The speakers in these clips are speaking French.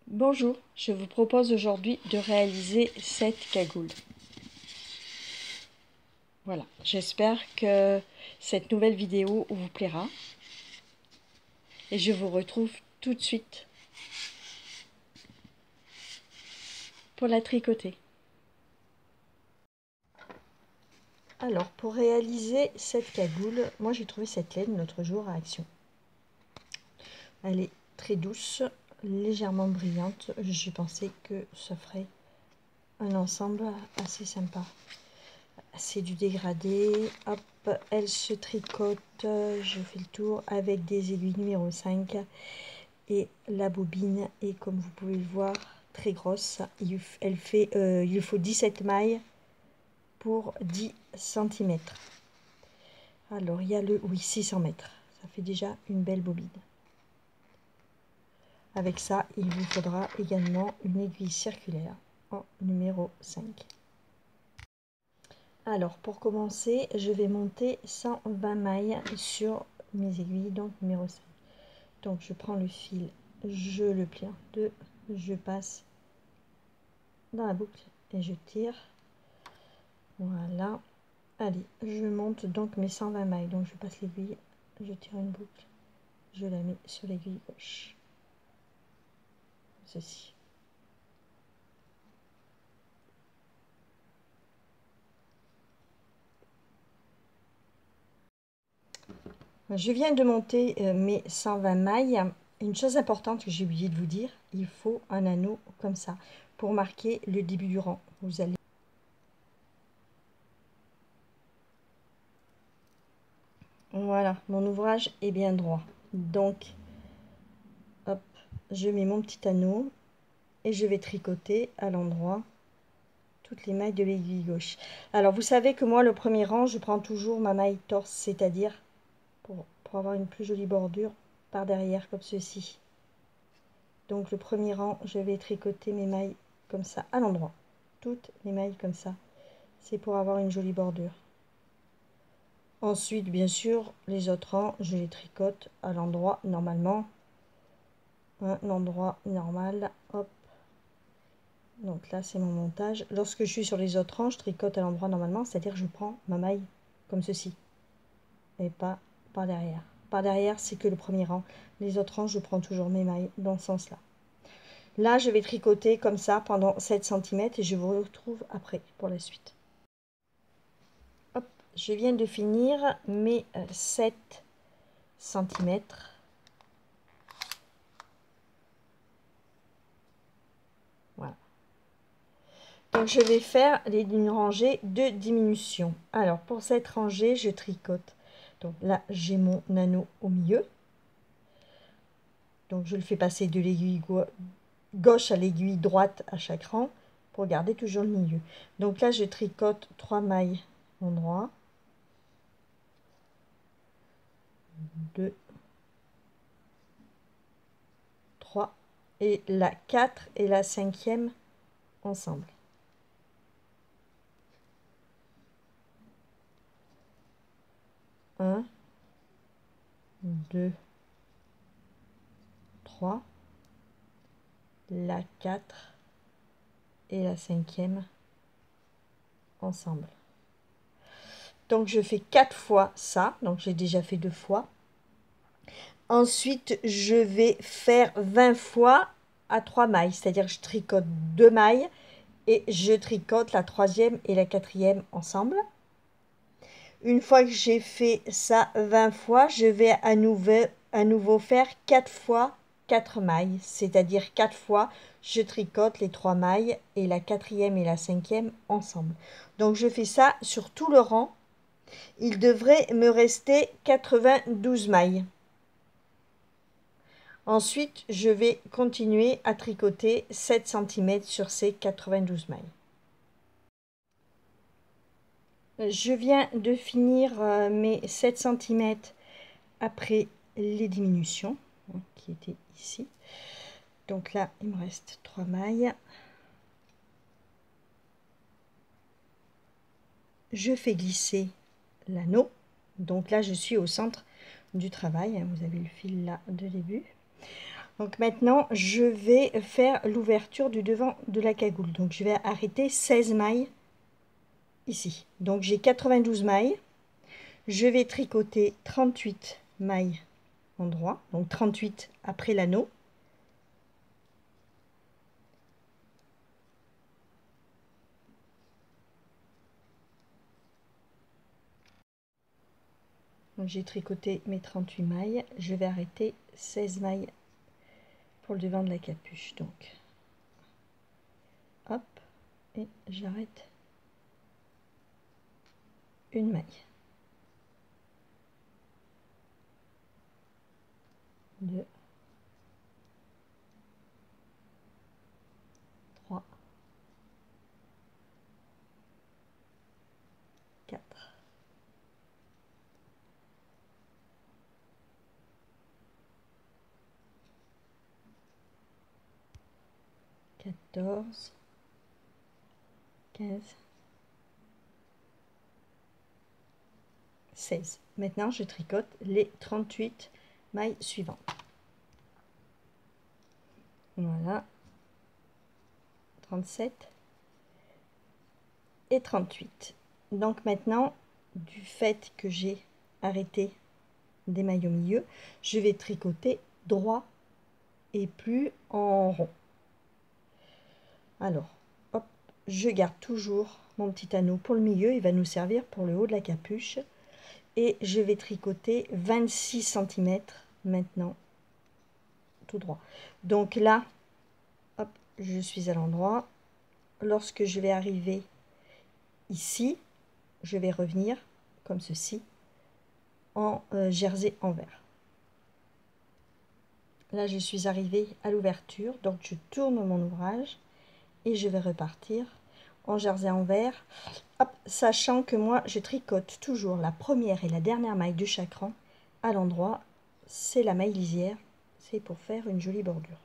Bonjour, je vous propose aujourd'hui de réaliser cette cagoule. Voilà, j'espère que cette nouvelle vidéo vous plaira et je vous retrouve tout de suite pour la tricoter. Alors, pour réaliser cette cagoule, moi j'ai trouvé cette laine l'autre jour à Action. Elle est très douce, légèrement brillante. J'ai pensé que ça ferait un ensemble assez sympa. C'est du dégradé. Hop, elle se tricote, je fais le tour avec des aiguilles numéro 5 et la bobine est, comme vous pouvez le voir, très grosse. Il faut 17 mailles pour 10 cm. Alors il y a oui, 600 mètres, ça fait déjà une belle bobine. Avec ça, il vous faudra également une aiguille circulaire en numéro 5. Alors pour commencer, je vais monter 120 mailles sur mes aiguilles, donc numéro 5. Donc je prends le fil, je le plie en deux, je passe dans la boucle et je tire. Voilà. Allez, je monte donc mes 120 mailles. Donc je passe l'aiguille, je tire une boucle, je la mets sur l'aiguille gauche. Ceci. Je viens de monter mes 120 mailles. Une chose importante que j'ai oublié de vous dire, il faut un anneau comme ça pour marquer le début du rang. Vous allez voilà, mon ouvrage est bien droit. Donc, hop, je mets mon petit anneau et je vais tricoter à l'endroit toutes les mailles de l'aiguille gauche. Alors, vous savez que moi, le premier rang, je prends toujours ma maille torse, c'est-à-dire pour avoir une plus jolie bordure par derrière, comme ceci. Donc, le premier rang, je vais tricoter mes mailles comme ça, à l'endroit. Toutes les mailles comme ça. C'est pour avoir une jolie bordure. Ensuite, bien sûr, les autres rangs, je les tricote à l'endroit normalement. Un endroit normal, hop. Donc là, c'est mon montage. Lorsque je suis sur les autres rangs, je tricote à l'endroit normalement, c'est-à-dire je prends ma maille comme ceci. Et pas par derrière. Par derrière, c'est que le premier rang. Les autres rangs, je prends toujours mes mailles dans ce sens-là. Là, je vais tricoter comme ça pendant 7 cm et je vous retrouve après pour la suite. Hop, je viens de finir mes 7 cm. Voilà. Donc je vais faire une rangée de diminution. Alors pour cette rangée, je tricote. Donc là, j'ai mon anneau au milieu. Donc je le fais passer de l'aiguille gauche à l'aiguille droite à chaque rang pour garder toujours le milieu. Donc là, je tricote 3 mailles en droit. 2, 3 et la 4 et la 5e ensemble. 1, 2, 3, la 4 et la 5e ensemble. Donc je fais 4 fois ça, donc j'ai déjà fait 2 fois. Ensuite, je vais faire 20 fois à 3 mailles, c'est-à-dire je tricote 2 mailles et je tricote la 3e et la 4e ensemble. Une fois que j'ai fait ça 20 fois, je vais à nouveau faire 4 fois 4 mailles, c'est-à-dire 4 fois je tricote les 3 mailles et la 4e et la 5e ensemble. Donc je fais ça sur tout le rang. Il devrait me rester 92 mailles. Ensuite, je vais continuer à tricoter 7 cm sur ces 92 mailles. Je viens de finir mes 7 cm après les diminutions qui étaient ici. Donc là, il me reste 3 mailles. Je fais glisser l'anneau. Donc là, je suis au centre du travail. Vous avez le fil là de début. Donc maintenant, je vais faire l'ouverture du devant de la cagoule. Donc je vais arrêter 16 mailles ici. Donc j'ai 92 mailles. Je vais tricoter 38 mailles en droit, donc 38 après l'anneau. J'ai tricoté mes 38 mailles. Je vais arrêter 16 mailles pour le devant de la capuche. Donc, hop, et j'arrête une maille. 2, 3, 4, 14, 15, 16. Maintenant, je tricote les 38 mailles suivantes. Voilà. 37 et 38. Donc maintenant, du fait que j'ai arrêté des mailles au milieu, je vais tricoter droit et plus en rond. Alors, hop, je garde toujours mon petit anneau pour le milieu, il va nous servir pour le haut de la capuche. Et je vais tricoter 26 cm maintenant, tout droit. Donc là, hop, je suis à l'endroit. Lorsque je vais arriver ici, je vais revenir comme ceci en jersey envers. Là, je suis arrivée à l'ouverture, donc je tourne mon ouvrage et je vais repartir en jersey envers, hop, sachant que moi, je tricote toujours la première et la dernière maille de chaque rang à l'endroit. C'est la maille lisière, c'est pour faire une jolie bordure.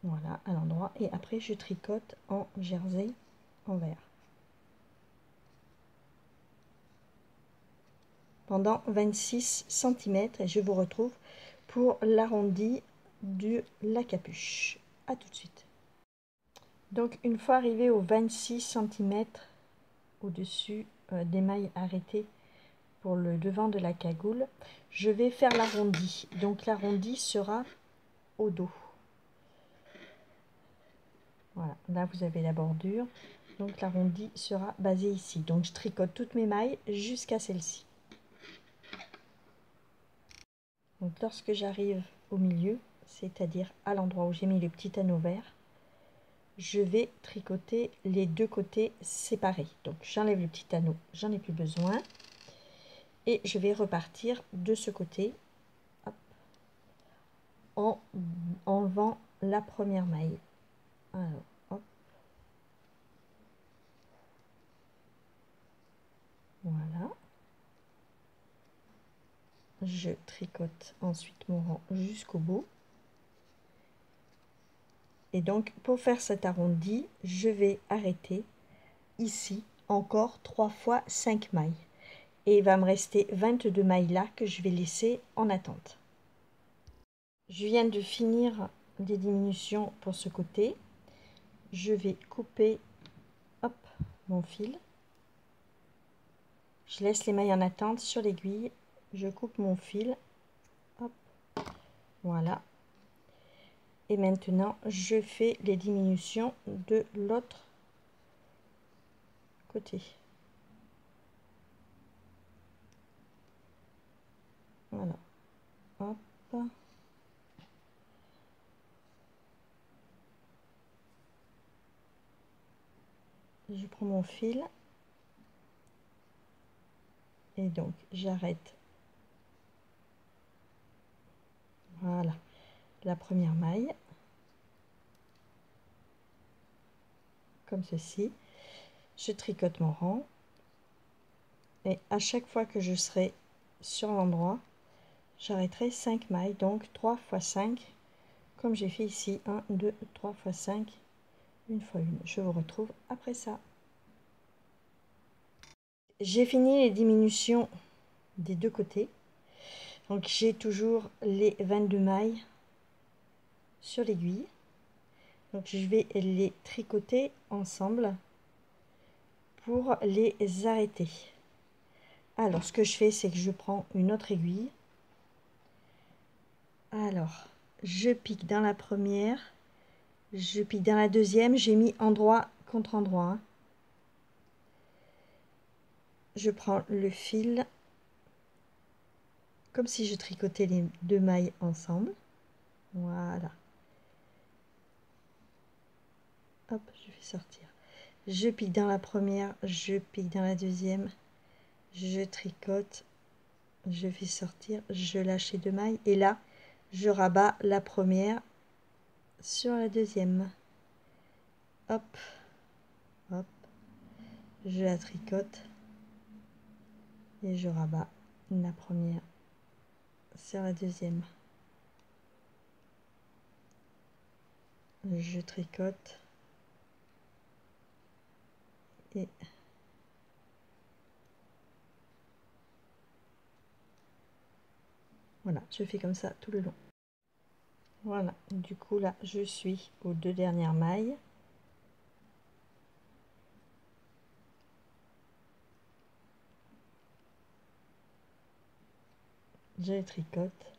Voilà, à l'endroit, et après je tricote en jersey envers pendant 26 cm et je vous retrouve pour l'arrondi de la capuche. À tout de suite. Donc une fois arrivé aux 26 cm au-dessus des mailles arrêtées pour le devant de la cagoule, je vais faire l'arrondi. Donc l'arrondi sera au dos. Voilà, là vous avez la bordure. Donc l'arrondi sera basé ici. Donc je tricote toutes mes mailles jusqu'à celle-ci. Donc lorsque j'arrive au milieu, c'est-à-dire à l'endroit où j'ai mis le petit anneau vert, je vais tricoter les deux côtés séparés. Donc j'enlève le petit anneau, j'en ai plus besoin. Et je vais repartir de ce côté, hop, en enlevant la première maille. Alors, hop. Voilà. Je tricote ensuite mon rang jusqu'au bout. Et donc, pour faire cet arrondi, je vais arrêter ici encore 3 fois 5 mailles. Et il va me rester 22 mailles là que je vais laisser en attente. Je viens de finir les diminutions pour ce côté. Je vais couper, hop, mon fil. Je laisse les mailles en attente sur l'aiguille. Je coupe mon fil. Hop, voilà. Et maintenant, je fais les diminutions de l'autre côté. Voilà. Hop. Je prends mon fil. Et donc, j'arrête. Voilà. La première maille. Comme ceci. Je tricote mon rang. Et à chaque fois que je serai sur l'endroit, j'arrêterai 5 mailles. Donc 3 fois 5. Comme j'ai fait ici. 1, 2, 3 fois 5. Une fois une. Je vous retrouve après ça. J'ai fini les diminutions des deux côtés. Donc j'ai toujours les 22 mailles sur l'aiguille. Donc je vais les tricoter ensemble pour les arrêter. Alors ce que je fais, c'est que je prends une autre aiguille. Alors je pique dans la première, je pique dans la deuxième, j'ai mis endroit contre endroit, hein. Je prends le fil comme si je tricotais les deux mailles ensemble. Voilà. Hop, je fais sortir. Je pique dans la première, je pique dans la deuxième, je tricote, je fais sortir, je lâche les deux mailles et là, je rabats la première sur la deuxième. Hop, hop, je la tricote et je rabats la première sur la deuxième. Je tricote et voilà, je fais comme ça tout le long. Voilà, du coup là je suis aux deux dernières mailles. Je les tricote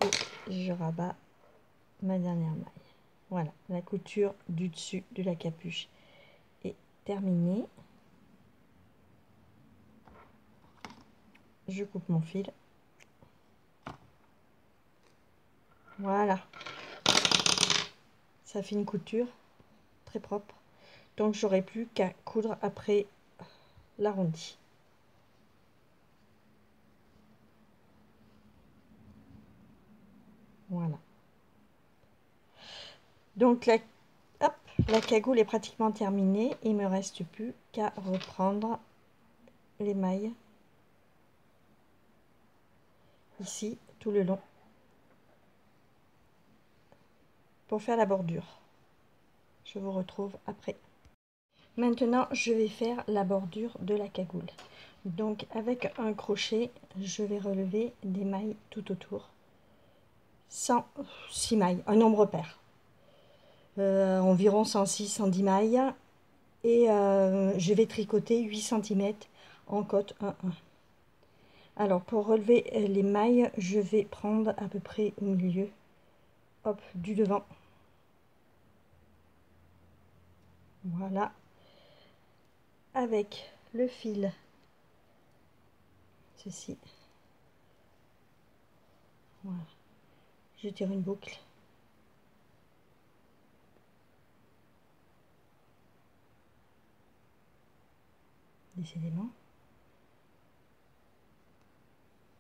et je rabats ma dernière maille. Voilà, la couture du dessus de la capuche est terminée. Je coupe mon fil. Voilà, ça fait une couture très propre. Donc j'aurai plus qu'à coudre après l'arrondi. Voilà. Donc la cagoule est pratiquement terminée. Il me reste plus qu'à reprendre les mailles ici tout le long pour faire la bordure. Je vous retrouve après. Maintenant, je vais faire la bordure de la cagoule. Donc avec un crochet, je vais relever des mailles tout autour. 106 mailles, un nombre pair. Environ 106, 110 mailles. Et je vais tricoter 8 cm en cote 1,1. Alors pour relever les mailles, je vais prendre à peu près au milieu, hop, du devant. Voilà. Avec le fil, ceci. Voilà. Je tire une boucle. Des éléments.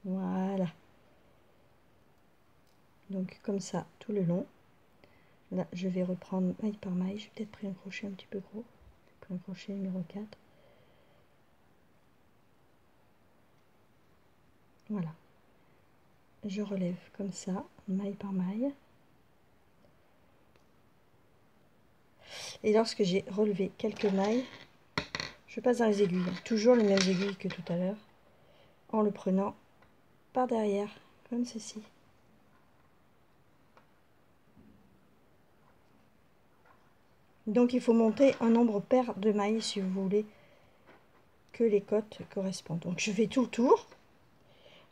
Voilà. Donc comme ça tout le long. Là je vais reprendre maille par maille. J'ai peut-être pris un crochet un petit peu gros. J'ai pris un crochet numéro 4. Voilà. Je relève comme ça, maille par maille. Et lorsque j'ai relevé quelques mailles, je passe dans les aiguilles. Toujours les mêmes aiguilles que tout à l'heure. En le prenant par derrière, comme ceci. Donc il faut monter un nombre pair de mailles si vous voulez que les côtes correspondent. Donc je fais tout le tour.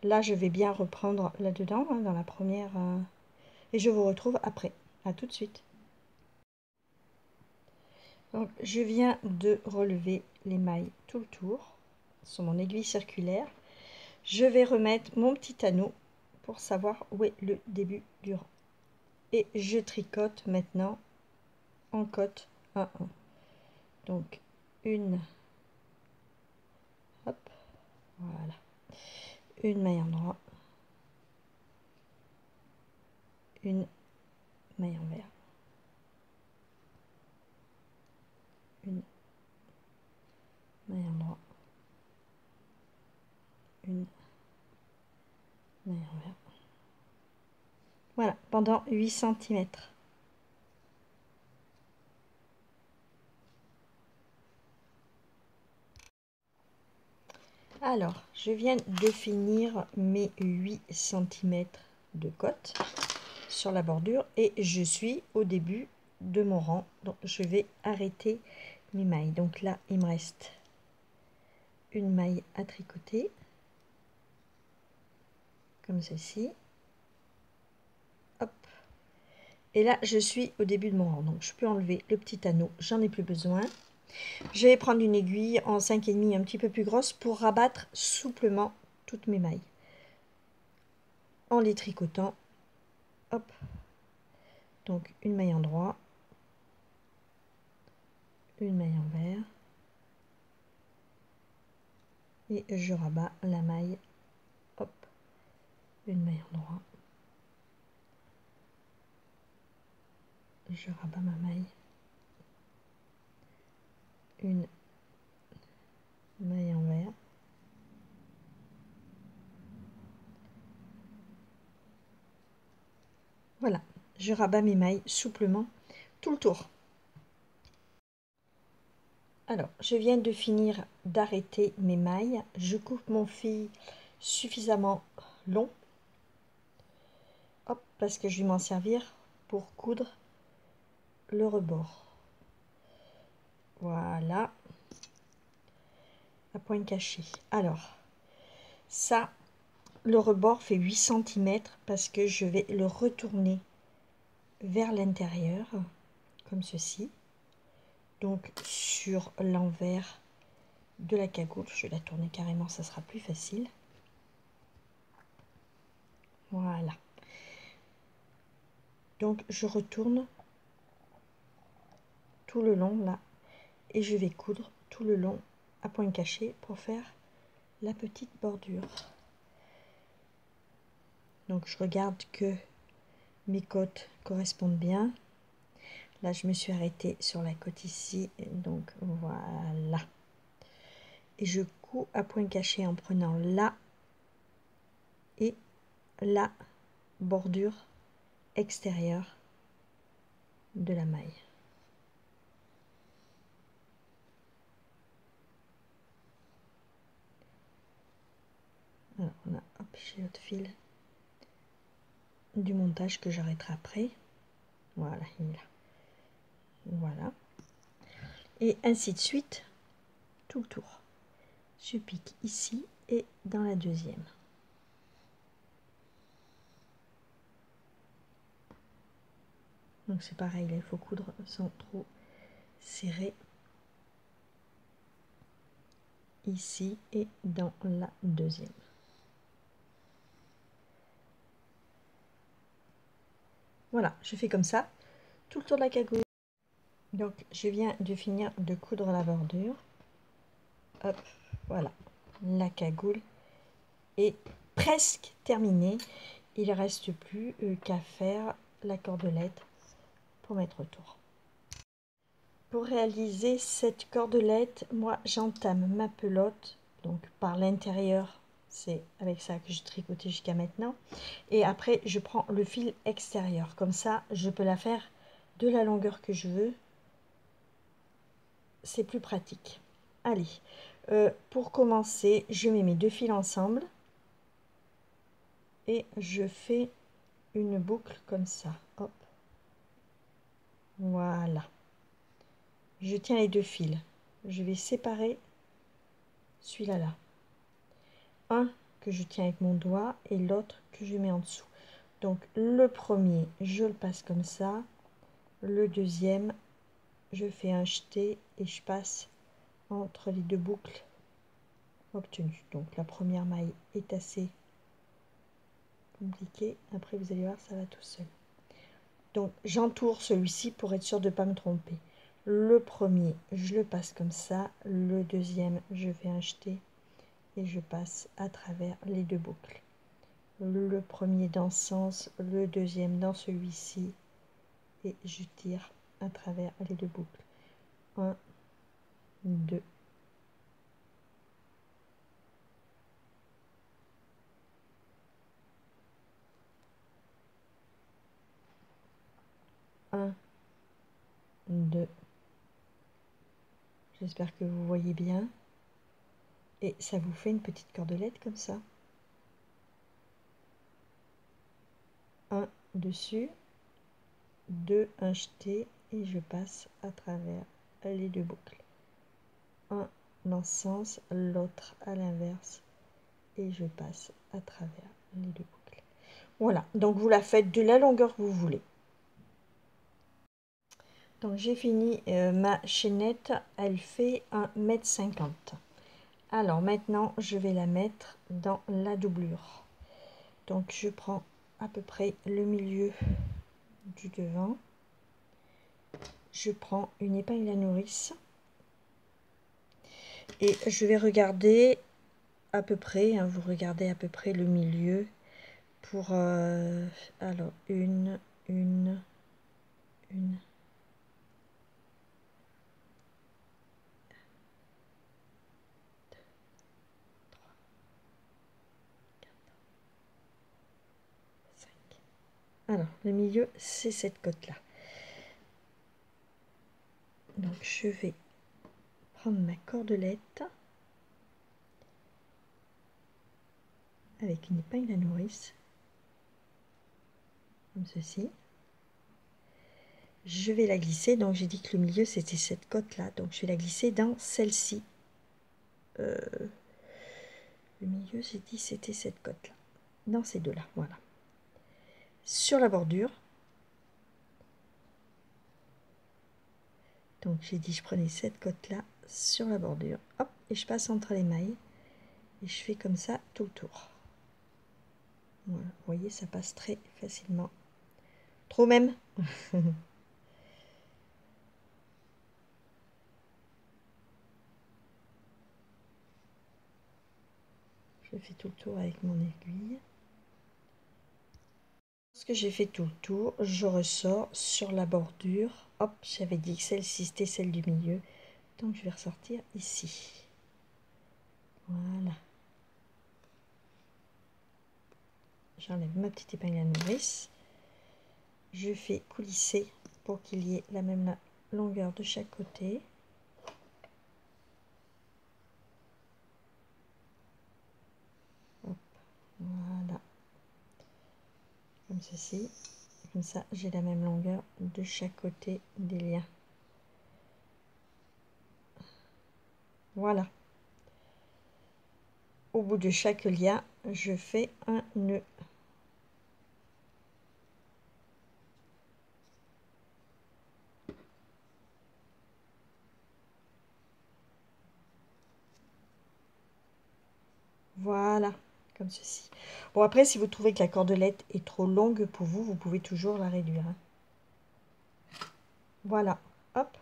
Là je vais bien reprendre là-dedans, hein, dans la première. Et je vous retrouve après. À tout de suite. Donc je viens de relever les mailles tout le tour sur mon aiguille circulaire. Je vais remettre mon petit anneau pour savoir où est le début du rang. Et je tricote maintenant en cote 1,1. Donc une, hop, voilà, une maille endroit, une maille envers, une maille endroit, une maille envers. Voilà, pendant 8 cm. Alors, je viens de finir mes 8 cm de côte. sur la bordure et je suis au début de mon rang, donc je vais arrêter mes mailles. Donc là il me reste une maille à tricoter comme ceci, hop, et là je suis au début de mon rang, donc je peux enlever le petit anneau, j'en ai plus besoin. Je vais prendre une aiguille en 5,5 un petit peu plus grosse pour rabattre souplement toutes mes mailles en les tricotant, hop, donc une maille en droit, une maille envers et je rabats la maille, hop, une maille en droit, je rabats ma maille, une maille envers, voilà, je rabats mes mailles souplement tout le tour. Alors, je viens de finir d'arrêter mes mailles, je coupe mon fil suffisamment long, hop, parce que je vais m'en servir pour coudre le rebord. Voilà, à point caché. Alors, ça, le rebord fait 8 cm parce que je vais le retourner vers l'intérieur, comme ceci. Donc, sur l'envers de la cagoule, je vais la tourner carrément, ça sera plus facile. Voilà. Donc, je retourne tout le long là et je vais coudre tout le long à point caché pour faire la petite bordure. Donc, je regarde que mes côtes correspondent bien. Là, je me suis arrêtée sur la côte ici, donc voilà. Et je couds à point caché en prenant là et la bordure extérieure de la maille. Alors, on a, hop, j'ai l'autre fil du montage que j'arrêterai après. Voilà, il est là. Voilà. Et ainsi de suite, tout le tour. Je pique ici et dans la deuxième. Donc c'est pareil, là, il faut coudre sans trop serrer. Ici et dans la deuxième. Voilà, je fais comme ça tout le tour de la cagoule. Donc je viens de finir de coudre la bordure. Hop, voilà, la cagoule est presque terminée. Il ne reste plus qu'à faire la cordelette pour mettre autour. Pour réaliser cette cordelette, moi j'entame ma pelote donc par l'intérieur. C'est avec ça que je tricotais jusqu'à maintenant. Et après, je prends le fil extérieur. Comme ça, je peux la faire de la longueur que je veux. C'est plus pratique. Allez, pour commencer, je mets mes deux fils ensemble. Et je fais une boucle comme ça. Hop. Voilà. Je tiens les deux fils. Je vais séparer celui-là là. Un que je tiens avec mon doigt et l'autre que je mets en dessous. Donc le premier, je le passe comme ça. Le deuxième, je fais un jeté et je passe entre les deux boucles obtenues. Donc la première maille est assez compliquée. Après vous allez voir, ça va tout seul. Donc j'entoure celui-ci pour être sûr de ne pas me tromper. Le premier, je le passe comme ça. Le deuxième, je fais un jeté et je passe à travers les deux boucles. Le premier dans ce sens, le deuxième dans celui-ci et je tire à travers les deux boucles. 1, 2, 1, 2. J'espère que vous voyez bien. Et ça vous fait une petite cordelette comme ça. 1, dessus, 2 un jeté et je passe à travers les deux boucles, un dans ce sens, l'autre à l'inverse et je passe à travers les deux boucles. Voilà, donc vous la faites de la longueur que vous voulez. Donc j'ai fini ma chaînette, elle fait 1,50 m. Alors maintenant je vais la mettre dans la doublure. Donc je prends à peu près le milieu du devant, je prends une épingle à nourrice et je vais regarder à peu près, hein, vous regardez à peu près le milieu pour alors une 5. Alors le milieu c'est cette côte là, donc je vais prendre ma cordelette avec une épingle à nourrice comme ceci. Je vais la glisser, donc j'ai dit que le milieu c'était cette côte là, donc je vais la glisser dans celle-ci. Le milieu j'ai dit c'était cette côte là, dans ces deux là, voilà. Sur la bordure, donc j'ai dit je prenais cette côte là sur la bordure, hop, et je passe entre les mailles et je fais comme ça tout le tour. Voilà, vous voyez, ça passe très facilement, trop même. Je fais tout le tour avec mon aiguille. Lorsque j'ai fait tout le tour, je ressors sur la bordure. Hop, j'avais dit que celle-ci c'était celle du milieu, donc je vais ressortir ici. Voilà. J'enlève ma petite épingle à nourrice. Je fais coulisser pour qu'il y ait la même longueur de chaque côté. Hop, voilà. Comme ceci. Comme ça, j'ai la même longueur de chaque côté des liens. Voilà. Au bout de chaque lien, je fais un nœud. Voilà, comme ceci. Bon, après, si vous trouvez que la cordelette est trop longue pour vous, vous pouvez toujours la réduire, hein. Voilà, hop.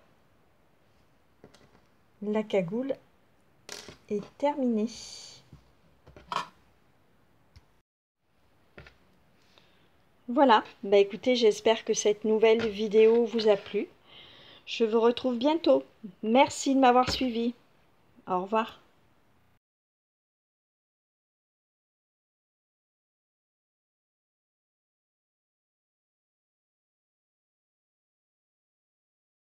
La cagoule est terminée. Voilà, bah écoutez, j'espère que cette nouvelle vidéo vous a plu. Je vous retrouve bientôt. Merci de m'avoir suivi. Au revoir.